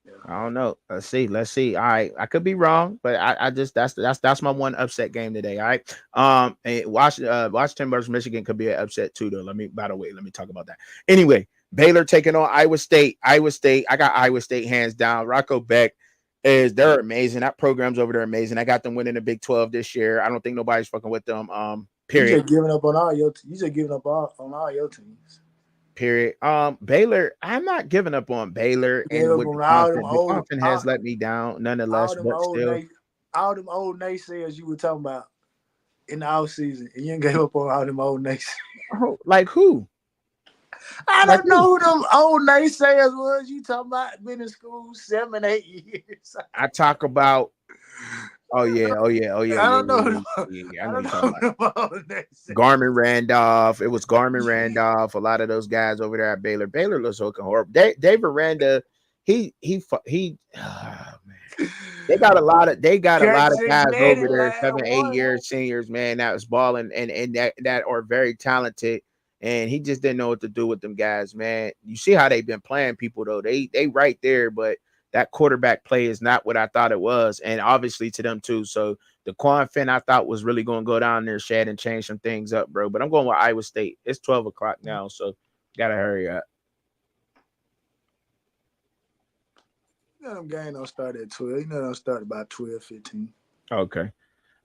yeah, I don't know. Let's see. Let's see. All right. I could be wrong, but I just that's my one upset game today. All right. And Washington versus Michigan could be an upset too, though. By the way, let me talk about that. Anyway, Baylor taking on Iowa State. Iowa State. I got Iowa State hands down. Rocco Beck they're amazing. That program's over there amazing. I got them winning the Big 12 this year. I don't think nobody's fucking with them. you Period. just giving up on all your you just giving up on all your teams. Period. Baylor, I'm not giving up on Baylor You gave and up with on all them The old Compton has let me down all nonetheless, them but old still. na- all them old naysayers you were talking about in the off season, and you gave up on all them old naysayers. Oh, like who? I Like don't who? know who them old naysayers was. You talking about been in school 7, 8 years. I talk about. Oh yeah, oh yeah, oh yeah, I yeah, don't know. yeah, Who yeah, them, yeah, yeah. I I know don't you know talking who about them old naysayers. Garmin Randolph. It was Garmin Randolph. A lot of those guys over there at Baylor. Baylor looks looking horrible. David Randa, he. Oh, man. They got a lot of Six guys over minute there, last 7, 8 one. years seniors, man, that was balling and that are very talented. And he just didn't know what to do with them guys, man. You see how they've been playing people though. They right there, but that quarterback play is not what I thought it was, and obviously to them too. So the Quan Finn I thought was really going to go down there, Shad, and change some things up, bro. But I'm going with Iowa State. It's 12 o'clock now, so gotta hurry up. You know them game don't start at 12. You know don't start about 12, 15. Okay.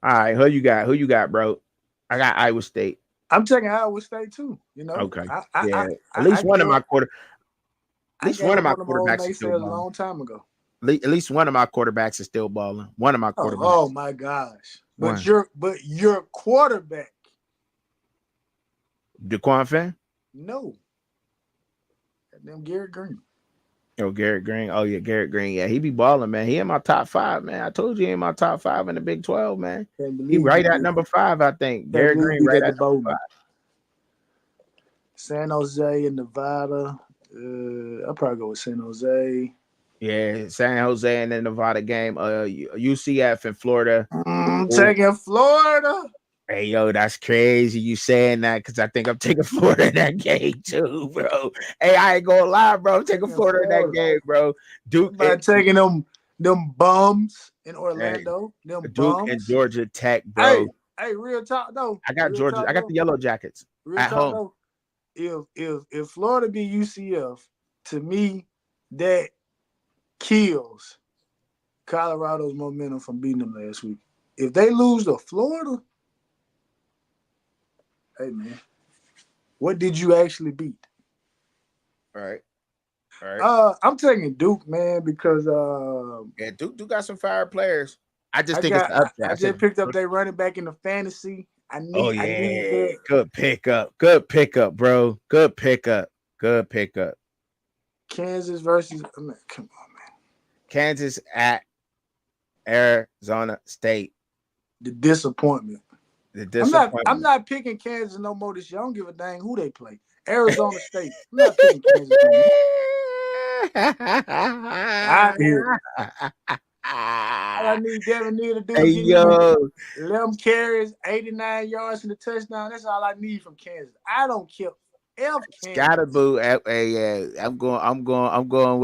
All right. Who you got? Who you got, bro? I got Iowa State. I'm taking Iowa State too. You know, Okay. I I Yeah. I, At I, I least one gave of my up. quarter. At I least gave one of up my on them old quarterbacks is still naysayers a balling. long time ago. At least one of my quarterbacks is still balling. One of my Oh quarterbacks. my gosh! But One. your quarterback, DeQuan Fan. no, them Garrett Green. Oh, Garrett Green. Oh yeah, Garrett Green. Yeah, he be balling, man. He in my top five, man. I told you he in my top five in the Big 12, man. Can't He believe he right at did. number five, I think. Can't Garrett believe Green he did right that to at number Bowman. San Jose and Nevada. I'll probably go with San Jose. Yeah, San Jose and the Nevada game. UCF in Florida. Oh, Taking Florida. hey yo, that's crazy. You saying that because I think I'm taking Florida in that game too, bro. Hey, I ain't gonna lie, bro. I'm taking Taking Florida in that Florida. game, bro. Duke, By taking them bums in hey, Orlando. Them Duke and bums. Georgia Tech, bro. Hey, real talk though. I got Real Georgia. talk I got the though. Yellow Jackets Real at talk home. though. If Florida beat UCF, to me, that kills Colorado's momentum from beating them last week. If they lose to Florida, hey man, what did you actually beat? All right, all right. I'm taking Duke, man, because Yeah, Duke got some fire players. I just I think it's got the upset. I I said, just picked up their running back in the fantasy. oh I need yeah, that. good pickup, good pickup, bro. Good pickup, good pickup. Kansas versus come on, man. Kansas at Arizona State. The disappointment. The I'm disappointment. not picking Kansas no more this year. I don't give a dang who they play. Arizona State. I'm not picking Kansas no more. Out here. All I need Devin Neal to do Hey is give me yo, 11 carries, 89 yards in the touchdown. That's all I need from Kansas. I don't care. F Kansas. Scatterboo. Hey, yeah, I'm going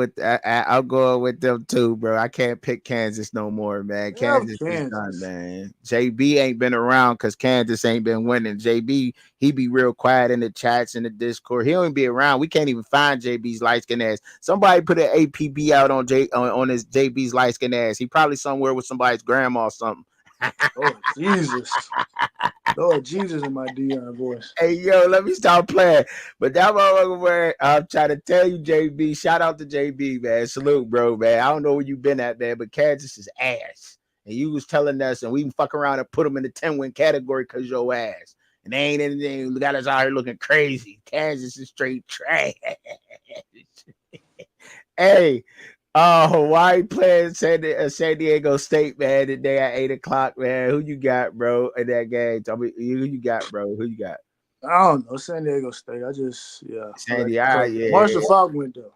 with them too, bro. I can't pick Kansas no more, man. F Kansas is done, Kansas. man. JB ain't been around because Kansas ain't been winning. JB, he be real quiet in the chats in the Discord. He don't even be around. We can't even find JB's light skin ass. Somebody put an APB out on on his JB's light skin ass. He probably somewhere with somebody's grandma or something. Lord Jesus. Lord Jesus in my Dion voice. Hey yo, let me stop playing. But that motherfucker, where I'm trying to tell you, JB. Shout out to JB, man. Salute, bro, man. I don't know where you been at, man, but Kansas is ass. And you was telling us, and we can fuck around and put them in the 10-win category because your ass. And they ain't anything. Got us out here looking crazy. Kansas is straight trash. Hey, Hawaii playing San Diego State, man, today at 8 o'clock, man. Who you got, bro, in that game? Tell me who you got, bro. Who you got? I don't know. San Diego State. I San like to Diego, cover. yeah. Marshall Falk went though.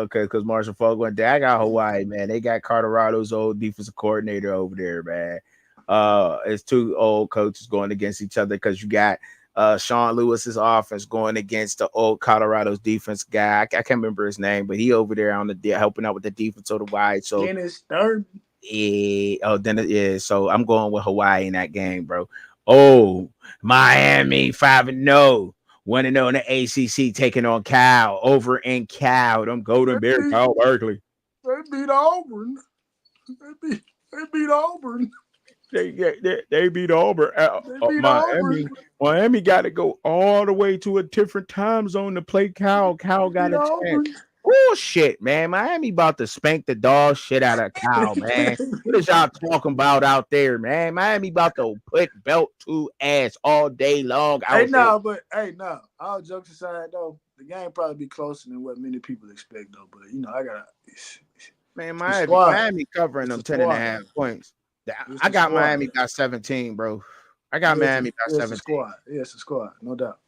Okay, because Marshall Falk went there. I got Hawaii, man. They got Colorado's old defensive coordinator over there, man. It's two old coaches going against each other because you got Sean Lewis's offense going against the old Colorado's defense guy. I can't remember his name, but he over there on the helping out with the defense of the wide. So Dennis Thurman. yeah, oh, then yeah. So I'm going with Hawaii in that game, bro. Oh, Miami 5-0. 1-0 in the ACC taking on Cal over in Cal. Them They Golden Bears, beat, Cal Berkeley. they beat Auburn. They beat Auburn. They beat Auburn. They beat Auburn. Miami got to go all the way to a different time zone to play Cal. Cal They got beat a chance. Auburn. Oh shit, man! Miami about to spank the dog shit out of Cal, man. What is y'all talking about out there, man? Miami about to put belt to ass all day long Hey, out there. no, but hey, no. All jokes aside, though, the game probably be closer than what many people expect, though. But I gotta. Man, It's the squad. Miami covering It's them the 10 and a squad. half points. It's I the got squad. Miami by 17, bro. I got Miami by It's the 17. squad. Yeah, it's the squad, no doubt.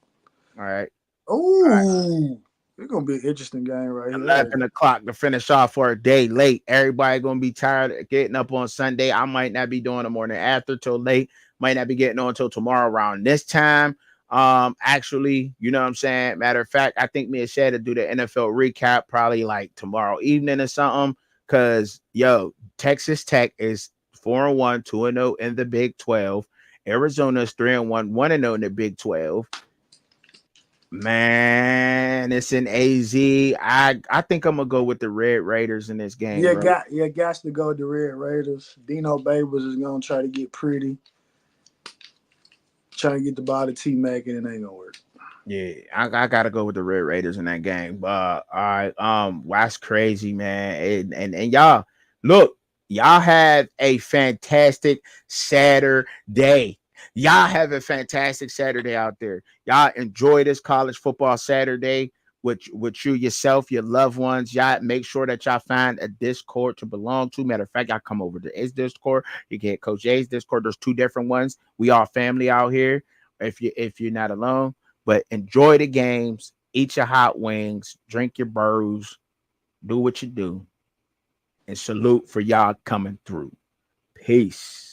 All right. Ooh, it's gonna be an interesting game right here. 11 o'clock to finish off for a day late. Everybody gonna be tired of getting up on Sunday. I might not be doing the morning after till late. Might not be getting on until tomorrow around this time. Actually, you know what I'm saying? Matter of fact, I think me and Shad to do the NFL recap probably like tomorrow evening or something. Cause yo, Texas Tech is 4-1, 2-0 in the Big 12. Arizona's 3-1, 1-0 in the Big 12. Man, it's an AZ. I think I'm gonna go with the Red Raiders in this game, bro. Got to go with the Red Raiders. Dino Babers is gonna try to get pretty, trying to get the ball to T Mac, and it ain't gonna work. Yeah, I gotta go with the Red Raiders in that game. But all right, that's crazy, man. And y'all look, y'all have a fantastic Saturday. Y'all have a fantastic Saturday out there. Y'all enjoy this college football Saturday. with you yourself, your loved ones. Y'all make sure that y'all find a Discord to belong to. Matter of fact, y'all come over to his Discord. You get Coach J's Discord. There's two different ones. We all family out here. If you're not alone, but enjoy the games, eat your hot wings, drink your brews, do what you do, and salute for y'all coming through. Peace.